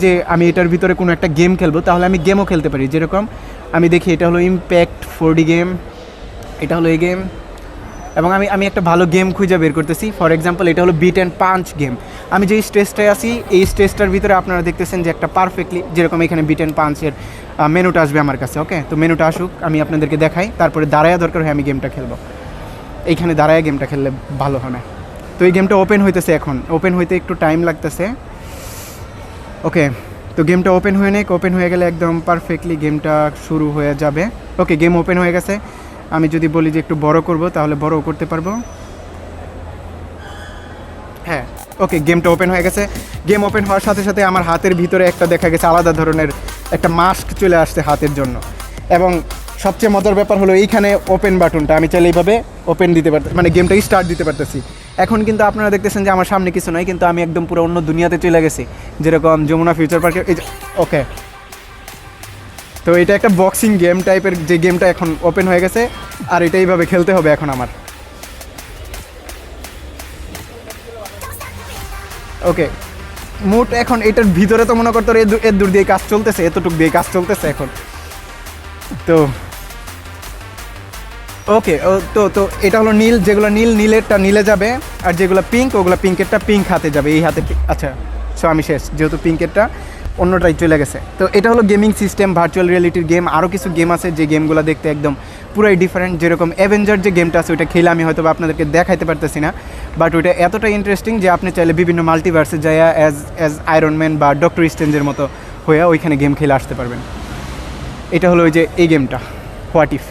যে আমি এটার ভিতরে কোনো একটা গেম খেলবো, তাহলে আমি গেমও খেলতে পারি। যেরকম আমি দেখি এটা হলো ইম্প্যাক্ট 4D গেম, এটা হলো এই গেম, এবং আমি একটা ভালো গেম খুঁজে বের করতেছি। ফর এক্সাম্পল এটা হলো বিট অ্যান্ড পাঞ্চ গেম। আমি যেই স্টেজটায় আছি এই স্টেজটার ভিতরে আপনারা দেখতেছেন যে একটা পারফেক্টলি যেরকম এখানে বিট অ্যান্ড পাঞ্চের মেনুটা আসবে আমার কাছে। ওকে, তো মেনুটা আসুক, আমি আপনাদেরকে দেখাই, তারপরে দাঁড়ায়া দরকার হয় আমি গেমটা খেলবো। এইখানে দাঁড়ায় গেমটা খেললে ভালো হয় না। তো এই গেমটা ওপেন হইতেছে, এখন ওপেন হইতে একটু টাইম লাগতেছে। ওকে, তো গেমটা ওপেন হয়ে নেই, ওপেন হয়ে গেলে একদম পারফেক্টলি গেমটা শুরু হয়ে যাবে। ওকে, গেম ওপেন হয়ে গেছে। আমি যদি বলি যে একটু বড় করব তাহলে বড়ও করতে পারবো। হ্যাঁ, ওকে, গেমটা ওপেন হয়ে গেছে। গেম ওপেন হওয়ার সাথে সাথে আমার হাতের ভিতরে একটা দেখা গেছে আলাদা ধরনের একটা মাস্ক চলে আসছে হাতের জন্য। এবং সবচেয়ে মজার ব্যাপার হলো এইখানে ওপেন বাটনটা আমি চাইলে এইভাবে ওপেন দিতে পারতে, মানে গেমটাই স্টার্ট দিতে পারতেছি। এখন কিন্তু আপনারা দেখতেছেন যে আমার সামনে কিছু নয়, কিন্তু আমি একদম পুরো অন্য দুনিয়াতে চলে গেছি, যেরকম যমুনা ফিউচার পার্কে। এই যে ওকে, তো এটা একটা বক্সিং গেম টাইপের যে গেমটা এখন ওপেন হয়ে গেছে, আর এটা এইভাবে খেলতে হবে এখন আমার। ওকে, মোট এখন এটার ভিতরে তো মনে করতো এর দূর দিয়ে কাজ চলতেছে, এতটুক দিয়ে কাজ চলতেছে এখন। তো ওকে, তো তো এটা হলো নীল, যেগুলো নীলেরটা নীলে যাবে, আর যেগুলো পিঙ্ক ওগুলো পিঙ্কেরটা পিঙ্ক হাতে যাবে, এই হাতে। আচ্ছা, সো আমি শেষ, যেহেতু পিঙ্কেরটা অন্যটাই চলে গেছে। তো এটা হলো গেমিং সিস্টেম, ভার্চুয়াল রিয়েলিটির গেম। আরও কিছু গেম আছে যে গেমগুলো দেখতে একদম পুরাই ডিফারেন্ট। যেরকম অ্যাভেঞ্জার যে গেমটা আছে ওইটা খেলে আমি হয়তো আপনাদেরকে দেখাইতে পারতেছি না, বাট ওইটা এতটা ইন্টারেস্টিং যে আপনি চাইলে বিভিন্ন মাল্টিভার্সে যায় অ্যাজ আয়রন ম্যান বা ডক্টর স্ট্রেঞ্জের মতো হয়ে ওইখানে গেম খেলে আসতে পারবেন। এটা হলো ওই যে এই গেমটা হোয়াট ইফ।